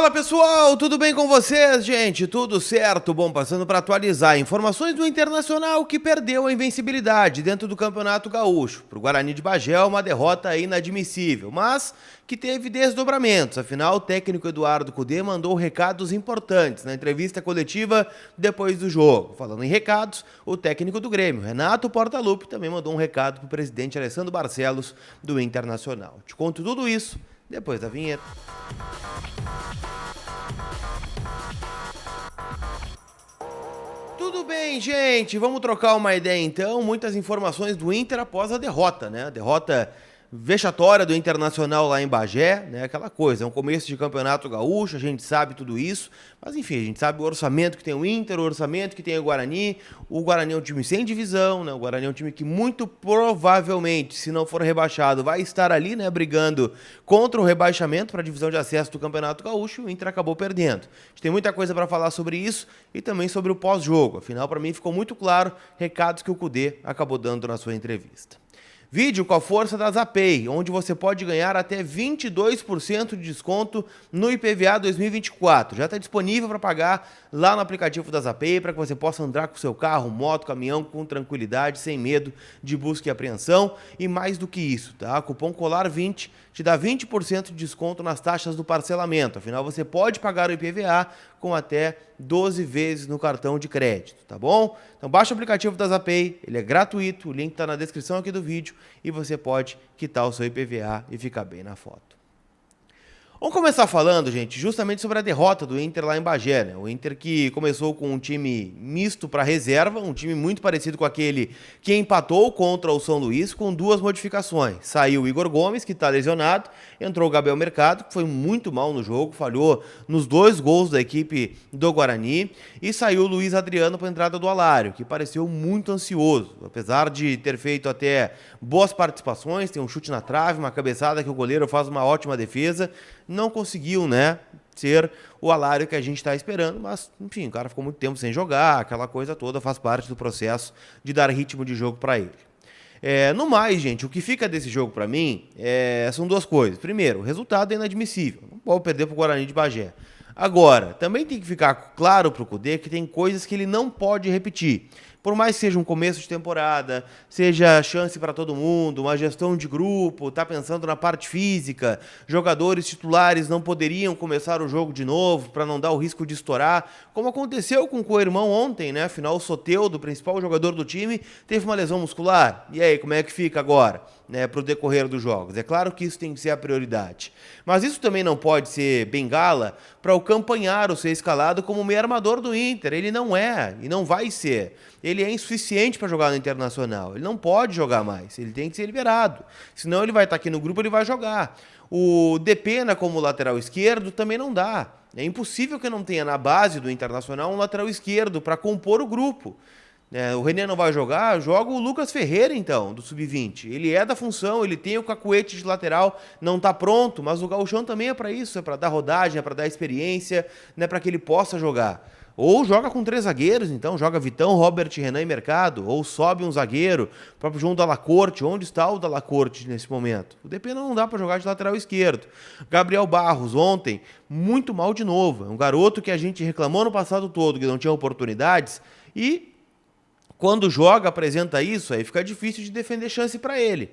Fala pessoal, tudo bem com vocês, gente? Tudo certo? Bom, passando para atualizar informações do Internacional que perdeu a invencibilidade dentro do Campeonato Gaúcho. Para o Guarani de Bagé, uma derrota inadmissível, mas que teve desdobramentos. Afinal, o técnico Eduardo Cudê mandou recados importantes na entrevista coletiva depois do jogo. Falando em recados, o técnico do Grêmio, Renato Portaluppi, também mandou um recado para o presidente Alessandro Barcelos do Internacional. Te conto tudo isso depois da vinheta. Tudo bem, gente? Vamos trocar uma ideia então. Muitas informações do Inter após a derrota, né? A derrota vexatória do Internacional lá em Bagé, né? Aquela coisa, é um começo de campeonato gaúcho, a gente sabe tudo isso, mas enfim, a gente sabe o orçamento que tem o Inter, o orçamento que tem o Guarani é um time sem divisão, né? O Guarani é um time que muito provavelmente, se não for rebaixado, vai estar ali, né, brigando contra o rebaixamento para a divisão de acesso do Campeonato Gaúcho, e o Inter acabou perdendo. A gente tem muita coisa para falar sobre isso e também sobre o pós-jogo, afinal, para mim ficou muito claro recados que o Cudê acabou dando na sua entrevista. Vídeo com a força da Zapay, onde você pode ganhar até 22% de desconto no IPVA 2024. Já está disponível para pagar lá no aplicativo da Zapay, para que você possa andar com o seu carro, moto, caminhão com tranquilidade, sem medo de busca e apreensão. E mais do que isso, tá? Cupom COLAR20 te dá 20% de desconto nas taxas do parcelamento. Afinal, você pode pagar o IPVA com até 12 vezes no cartão de crédito, tá bom? Então baixa o aplicativo da Zapay, ele é gratuito, o link está na descrição aqui do vídeo e você pode quitar o seu IPVA e ficar bem na foto. Vamos começar falando, gente, justamente sobre a derrota do Inter lá em Bagé, né? O Inter que começou com um time misto para reserva, um time muito parecido com aquele que empatou contra o São Luís, com duas modificações. Saiu o Igor Gomes, que está lesionado, entrou o Gabriel Mercado, que foi muito mal no jogo, falhou nos 2 gols da equipe do Guarani, e saiu o Luiz Adriano para a entrada do Alário, que pareceu muito ansioso, apesar de ter feito até boas participações, tem um chute na trave, uma cabeçada que o goleiro faz uma ótima defesa, não conseguiu, né, ser o Alário que a gente está esperando, mas, enfim, o cara ficou muito tempo sem jogar, aquela coisa toda faz parte do processo de dar ritmo de jogo para ele. No mais, gente, o que fica desse jogo para mim são 2 coisas. Primeiro, o resultado é inadmissível, não pode perder para o Guarani de Bagé. Agora, também tem que ficar claro para o Cudê que tem coisas que ele não pode repetir. Por mais que seja um começo de temporada, seja chance para todo mundo, uma gestão de grupo, tá pensando na parte física, jogadores titulares não poderiam começar o jogo de novo para não dar o risco de estourar, como aconteceu com o co-irmão ontem, né? Afinal, o Soteldo, o principal jogador do time, teve uma lesão muscular. E aí, como é que fica agora, né, para o decorrer dos jogos? É claro que isso tem que ser a prioridade. Mas isso também não pode ser bengala para o Campanharo ser escalado como meio armador do Inter. Ele não é e não vai ser. Ele é insuficiente para jogar no Internacional. Ele não pode jogar mais. Ele tem que ser liberado. Senão ele vai estar aqui no grupo, ele vai jogar. O Depena como lateral esquerdo também não dá. É impossível que não tenha na base do Internacional um lateral esquerdo para compor o grupo. O René não vai jogar, joga o Lucas Ferreira então, do Sub-20. Ele é da função, ele tem o cacuete de lateral, não está pronto, mas o gauchão também é para isso, é para dar rodagem, é para dar experiência, né, para que ele possa jogar. Ou joga com 3 zagueiros, então, joga Vitão, Robert, Renan e Mercado, ou sobe um zagueiro, o próprio João Dalla Corte. Onde está o Dalla Corte nesse momento? O DP não dá para jogar de lateral esquerdo. Gabriel Barros, ontem, muito mal de novo. É um garoto que a gente reclamou no passado todo, que não tinha oportunidades, e quando joga, apresenta isso, aí fica difícil de defender chance para ele.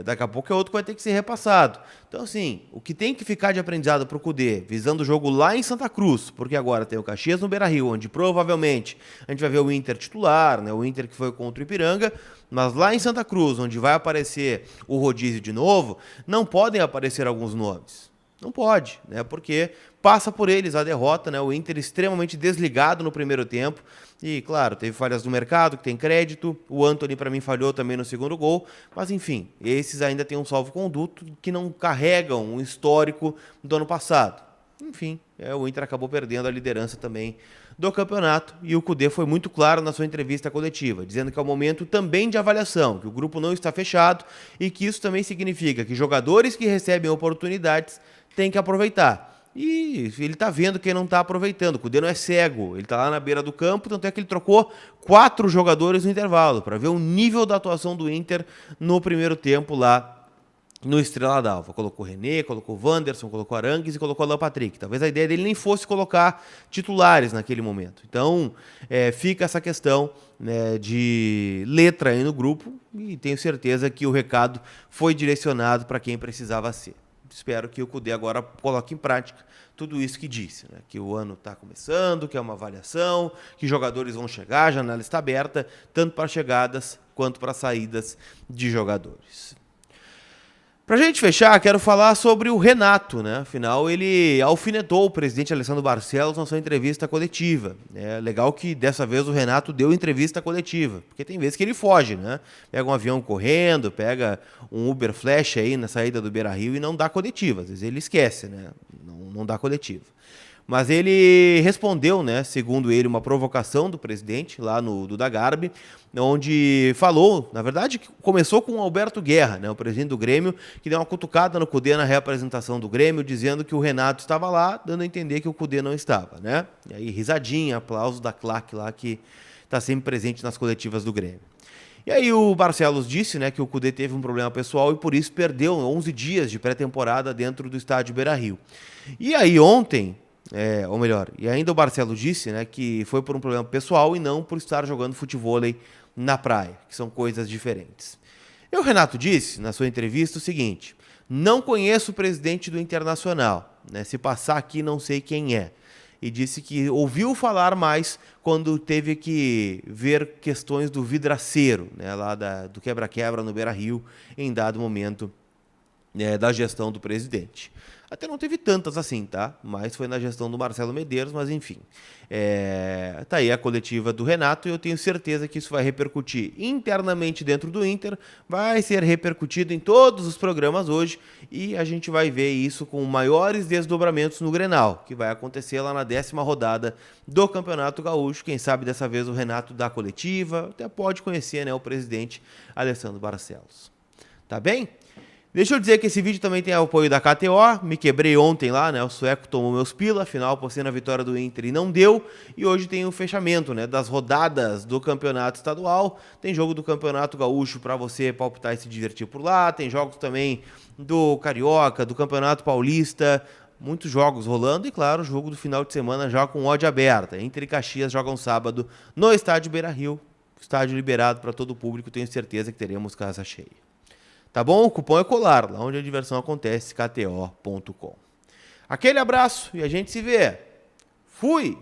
Daqui a pouco é outro que vai ter que ser repassado. Então, assim, o que tem que ficar de aprendizado para o Cudê, visando o jogo lá em Santa Cruz, porque agora tem o Caxias no Beira-Rio, onde provavelmente a gente vai ver o Inter titular, né, o Inter que foi contra o Ipiranga, mas lá em Santa Cruz, onde vai aparecer o rodízio de novo, não podem aparecer alguns nomes. Não pode, né? Porque passa por eles a derrota, né? O Inter extremamente desligado no primeiro tempo. E, claro, teve falhas no mercado, que tem crédito. O Antony, para mim, falhou também no segundo gol. Mas, enfim, esses ainda têm um salvo-conduto que não carregam um histórico do ano passado. Enfim, o Inter acabou perdendo a liderança também do campeonato. E o Cudê foi muito claro na sua entrevista coletiva, dizendo que é um momento também de avaliação, que o grupo não está fechado e que isso também significa que jogadores que recebem oportunidades têm que aproveitar. E ele está vendo quem não está aproveitando. O Cudê não é cego, ele está lá na beira do campo, tanto é que ele trocou 4 jogadores no intervalo, para ver o nível da atuação do Inter no primeiro tempo lá no Estrela d'Alva. Colocou René, colocou Wanderson, colocou Arangues e colocou Alan Patrick. Talvez a ideia dele nem fosse colocar titulares naquele momento. Então, fica essa questão, né, de letra aí no grupo e tenho certeza que o recado foi direcionado para quem precisava ser. Espero que o Cudê agora coloque em prática tudo isso que disse, né? Que o ano está começando, que é uma avaliação, que jogadores vão chegar, a janela está aberta, tanto para chegadas quanto para saídas de jogadores. Pra gente fechar, quero falar sobre o Renato, né? Afinal, ele alfinetou o presidente Alessandro Barcelos na sua entrevista coletiva. É legal que dessa vez o Renato deu entrevista coletiva, porque tem vezes que ele foge, né? Pega um avião correndo, pega um Uber Flash aí na saída do Beira-Rio e não dá coletiva. Às vezes ele esquece, né? Não dá coletiva. Mas ele respondeu, né, segundo ele, uma provocação do presidente lá no Duda Garbi, onde falou, na verdade, começou com o Alberto Guerra, né, o presidente do Grêmio, que deu uma cutucada no Cudê na reapresentação do Grêmio, dizendo que o Renato estava lá, dando a entender que o Cudê não estava, né? E aí risadinha, aplausos da claque lá, que está sempre presente nas coletivas do Grêmio. E aí o Barcelos disse, né, que o Cudê teve um problema pessoal e por isso perdeu 11 dias de pré-temporada dentro do estádio Beira-Rio. E aí ontem, ou melhor, e ainda o Barcelos disse, né, que foi por um problema pessoal e não por estar jogando futevôlei na praia, que são coisas diferentes. E o Renato disse, na sua entrevista, o seguinte: não conheço o presidente do Internacional, né, se passar aqui não sei quem é. E disse que ouviu falar mais quando teve que ver questões do vidraceiro, né, lá do quebra-quebra no Beira-Rio, em dado momento da gestão do presidente. Até não teve tantas assim, tá? Mas foi na gestão do Marcelo Medeiros, mas enfim. Tá aí a coletiva do Renato e eu tenho certeza que isso vai repercutir internamente dentro do Inter, vai ser repercutido em todos os programas hoje e a gente vai ver isso com maiores desdobramentos no Grenal, que vai acontecer lá na 10ª rodada do Campeonato Gaúcho. Quem sabe dessa vez o Renato dá coletiva, até pode conhecer, né, o presidente Alessandro Barcelos. Tá bem? Deixa eu dizer que esse vídeo também tem o apoio da KTO, me quebrei ontem lá, né, o sueco tomou meus pila, afinal postei na vitória do Inter e não deu, e hoje tem o fechamento, né, das rodadas do Campeonato Estadual, tem jogo do Campeonato Gaúcho para você palpitar e se divertir por lá, tem jogos também do Carioca, do Campeonato Paulista, muitos jogos rolando e, claro, o jogo do final de semana já com odd aberta. Inter e Caxias jogam sábado no estádio Beira-Rio, estádio liberado para todo o público, tenho certeza que teremos casa cheia. Tá bom? O cupom é COLAR, lá onde a diversão acontece, kto.com. Aquele abraço e a gente se vê. Fui!